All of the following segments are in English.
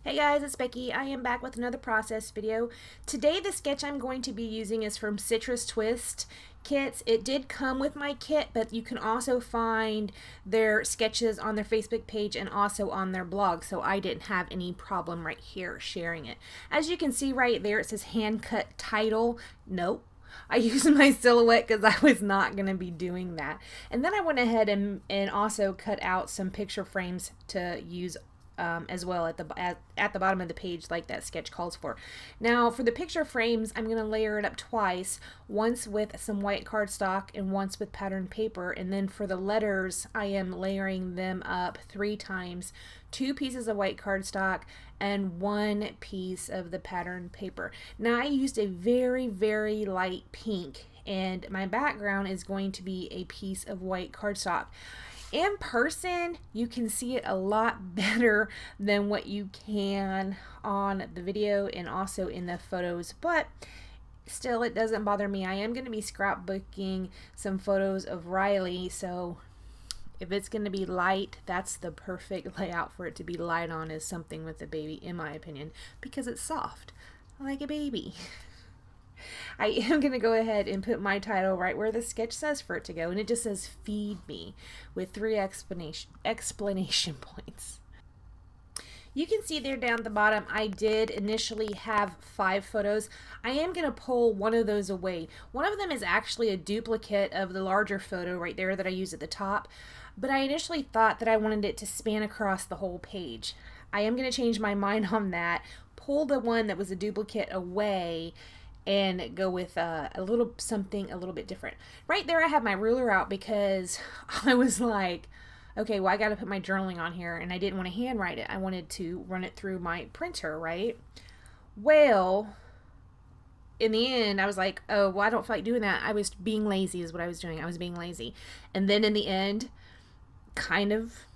Hey guys, it's Becky. I am back with another process video. Today the sketch I'm going to be using is from Citrus Twist Kits. It did come with my kit, but you can also find their sketches on their Facebook page and also on their blog, so I didn't have any problem right here sharing it. As you can see right there, it says hand cut title. Nope. I used my silhouette because I was not going to be doing that. And then I went ahead and also cut out some picture frames to use as well at the bottom of the page like that sketch calls for. Now for the picture frames, I'm going to layer it up twice, once with some white cardstock and once with patterned paper, and then for the letters I am layering them up 3 times, 2 pieces of white cardstock and 1 piece of the patterned paper. Now I used a very light pink, and my background is going to be a piece of white cardstock. In person, you can see it a lot better than what you can on the video and also in the photos, but still, it doesn't bother me. I am going to be scrapbooking some photos of Riley, so if it's going to be light, that's the perfect layout for it to be light on, is something with the baby, in my opinion, because it's soft, like a baby. I am going to go ahead and put my title right where the sketch says for it to go, and it just says feed me with 3 explanation points. You can see there down at the bottom, I did initially have 5 photos. I am going to pull one of those away. One of them is actually a duplicate of the larger photo right there that I use at the top, but I initially thought that I wanted it to span across the whole page. I am going to change my mind on that, pull the one that was a duplicate away, and go with a little something a little bit different. Right there I have my ruler out because I was like, okay, well I got to put my journaling on here, and I didn't want to handwrite it. I wanted to run it through my printer, right? Well, in the end I was like, oh, well I don't feel like doing that. I was being lazy is what I was doing. I was being lazy. And then in the end, kind of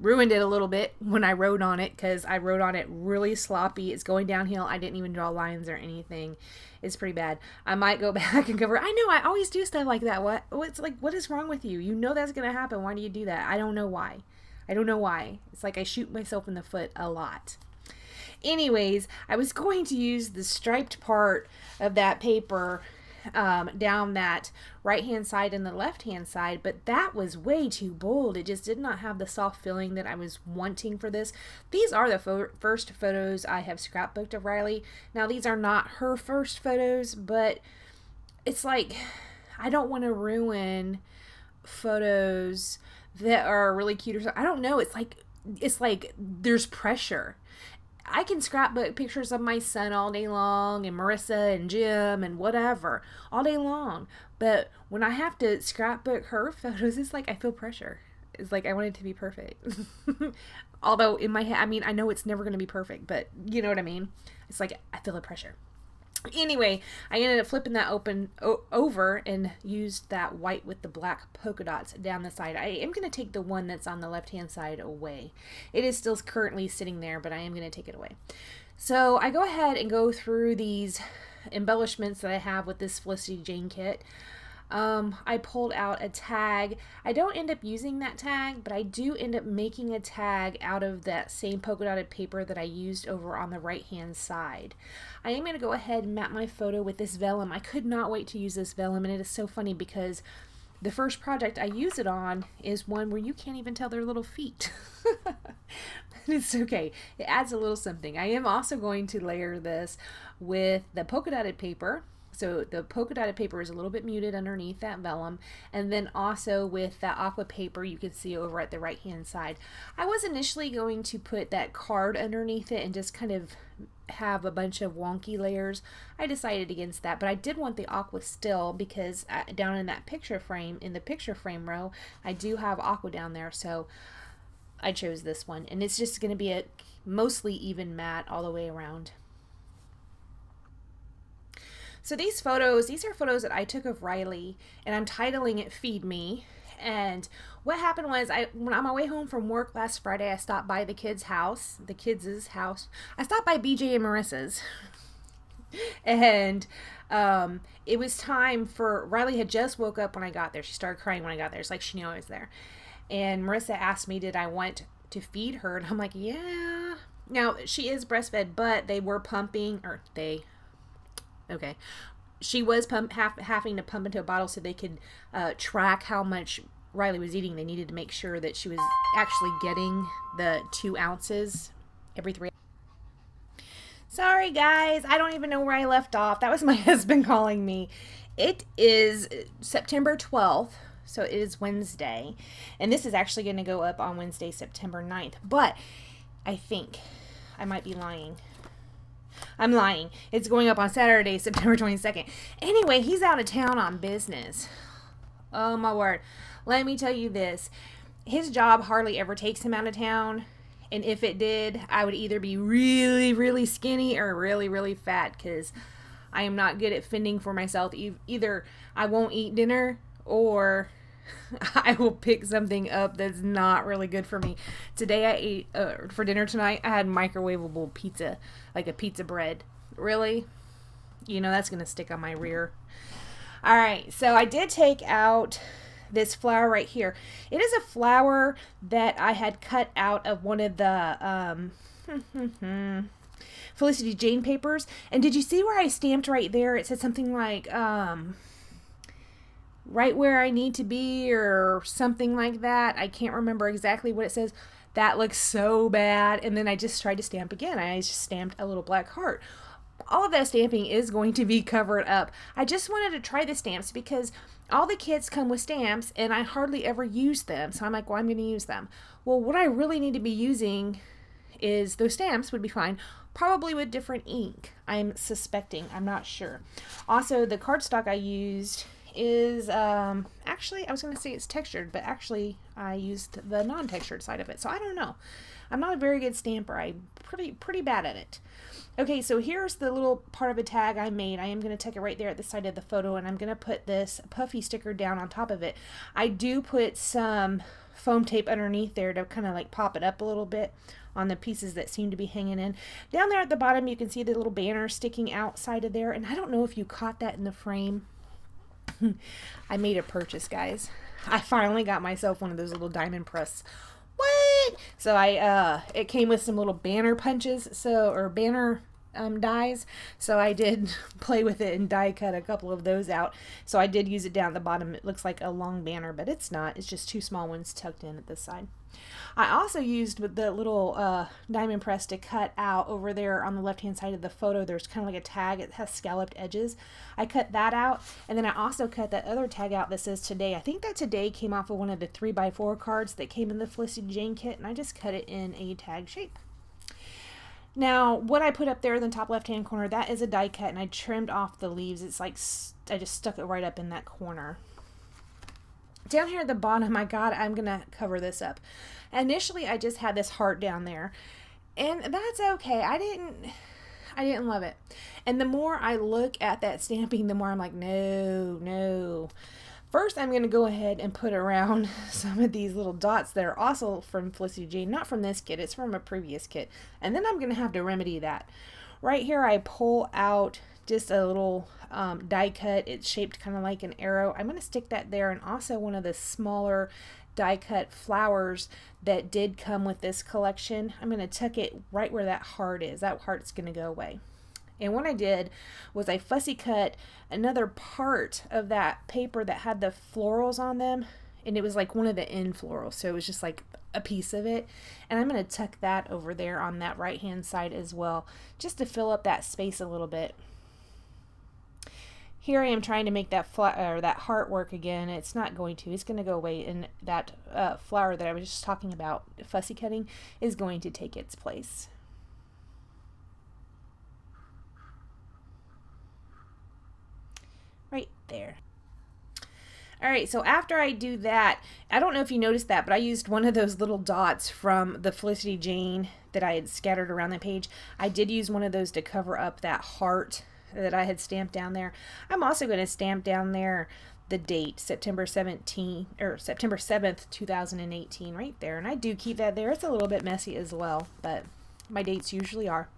ruined it a little bit when I wrote on it, because I wrote on it really sloppy. It's going downhill. I didn't even draw lines or anything. It's pretty bad. I might go back and cover. I know I always do stuff like that. It's like, what is wrong with you? You know that's gonna happen. Why do you do that? I don't know why. I don't know why. It's like I shoot myself in the foot a lot. Anyways, I was going to use the striped part of that paper down that right hand side and the left hand side, but that was way too bold. It just did not have the soft feeling that I was wanting for this. These are the first photos I have scrapbooked of Riley. Now these are not her first photos, but it's like I don't want to ruin photos that are really cute or something. I don't know. It's like there's pressure. I can scrapbook pictures of my son all day long, and Marissa and Jim and whatever all day long. But when I have to scrapbook her photos, it's like I feel pressure. It's like I want it to be perfect. Although in my head, I mean, I know it's never going to be perfect, but you know what I mean? It's like I feel the pressure. Anyway, I ended up flipping that over and used that white with the black polka dots down the side. I am going to take the one that's on the left hand side away. It is still currently sitting there, but I am going to take it away. So I go ahead and go through these embellishments that I have with this Felicity Jane kit. I pulled out a tag. I don't end up using that tag, but I do end up making a tag out of that same polka dotted paper that I used over on the right hand side. I am going to go ahead and map my photo with this vellum. I could not wait to use this vellum, and it is so funny because the first project I use it on is one where you can't even tell their little feet. It's okay. It adds a little something. I am also going to layer this with the polka dotted paper. So the polka dotted paper is a little bit muted underneath that vellum, and then also with that aqua paper you can see over at the right hand side. I was initially going to put that card underneath it and just kind of have a bunch of wonky layers. I decided against that, but I did want the aqua still because down in that picture frame, in the picture frame row, I do have aqua down there, so I chose this one, and it's just going to be a mostly even matte all the way around. So these are photos that I took of Riley, and I'm titling it Feed Me. And what happened was, when on my way home from work last Friday, I stopped by the kids' house. I stopped by BJ and Marissa's. And it was time for, Riley had just woke up when I got there. She started crying when I got there. It's like she knew I was there. And Marissa asked me, did I want to feed her? And I'm like, yeah. Now, she is breastfed, but they were pumping, okay. She was having to pump into a bottle so they could track how much Riley was eating. They needed to make sure that she was actually getting the 2 ounces every 3 hours. Sorry, guys. I don't even know where I left off. That was my husband calling me. It is September 12th, so it is Wednesday. And this is actually going to go up on Wednesday, September 9th. But I think I might be lying. I'm lying. It's going up on Saturday, September 22nd. Anyway, he's out of town on business. Oh, my word. Let me tell you this. His job hardly ever takes him out of town. And if it did, I would either be really, really skinny or really, really fat, because I am not good at fending for myself. Either I won't eat dinner or I will pick something up that's not really good for me. Today I ate, for dinner tonight, I had microwavable pizza, like a pizza bread. Really? You know, that's going to stick on my rear. All right, so I did take out this flower right here. It is a flower that I had cut out of one of the Felicity Jane papers. And did you see where I stamped right there? It said something like right where I need to be or something like that. I can't remember exactly what it says. That looks so bad. And then I just tried to stamp again. I just stamped a little black heart. All of that stamping is going to be covered up. I just wanted to try the stamps because all the kits come with stamps and I hardly ever use them. So I'm like, well, I'm going to use them. Well, what I really need to be using is those stamps would be fine. Probably with different ink. I'm suspecting. I'm not sure. Also, the cardstock I used is, actually, I was going to say it's textured, but actually I used the non-textured side of it. So I don't know. I'm not a very good stamper. I'm pretty bad at it. Okay, so here's the little part of a tag I made. I am going to tuck it right there at the side of the photo, and I'm going to put this puffy sticker down on top of it. I do put some foam tape underneath there to kind of like pop it up a little bit on the pieces that seem to be hanging in. Down there at the bottom, you can see the little banner sticking outside of there, and I don't know if you caught that in the frame. I made a purchase, guys. I finally got myself one of those little diamond press. What? So it came with some little banner punches, or banner dies. So I did play with it and die cut a couple of those out. So I did use it down at the bottom. It looks like a long banner, but it's not. It's just 2 small ones tucked in at the side. I also used with the little diamond press to cut out over there on the left hand side of the photo. There's kind of like a tag. It has scalloped edges. I cut that out, and then I also cut that other tag out that says today. I think that today came off of one of the 3x4 cards that came in the Felicity Jane kit, and I just cut it in a tag shape. Now, what I put up there in the top left-hand corner, that is a die cut, and I trimmed off the leaves. It's like I just stuck it right up in that corner. Down here at the bottom, I'm going to cover this up. Initially, I just had this heart down there, and that's okay. I didn't love it. And the more I look at that stamping, the more I'm like, no. First, I'm going to go ahead and put around some of these little dots that are also from Felicity Jane. Not from this kit, it's from a previous kit. And then I'm going to have to remedy that. Right here, I pull out just a little die cut. It's shaped kind of like an arrow. I'm going to stick that there, and also one of the smaller die cut flowers that did come with this collection. I'm going to tuck it right where that heart is. That heart's going to go away. And what I did was I fussy cut another part of that paper that had the florals on them, and it was like one of the end florals, so it was just like a piece of it. And I'm going to tuck that over there on that right hand side as well, just to fill up that space a little bit. Here I am trying to make that that heart work again. It's not going to. It's going to go away, and that flower that I was just talking about, fussy cutting, is going to take its place. Right there. Alright, so after I do that, I don't know if you noticed that, but I used one of those little dots from the Felicity Jane that I had scattered around the page. I did use one of those to cover up that heart that I had stamped down there. I'm also going to stamp down there the date, September 7th, 2018, right there. And I do keep that there. It's a little bit messy as well, but my dates usually are.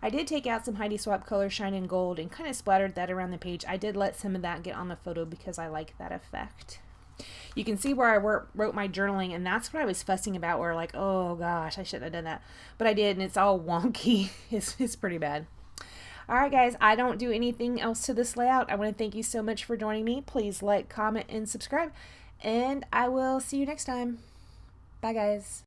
I did take out some Heidi Swapp Color Shine in Gold and kind of splattered that around the page. I did let some of that get on the photo because I like that effect. You can see where I wrote my journaling, and that's what I was fussing about, where like, oh gosh, I shouldn't have done that. But I did, and it's all wonky. It's pretty bad. All right, guys, I don't do anything else to this layout. I want to thank you so much for joining me. Please like, comment, and subscribe, and I will see you next time. Bye, guys.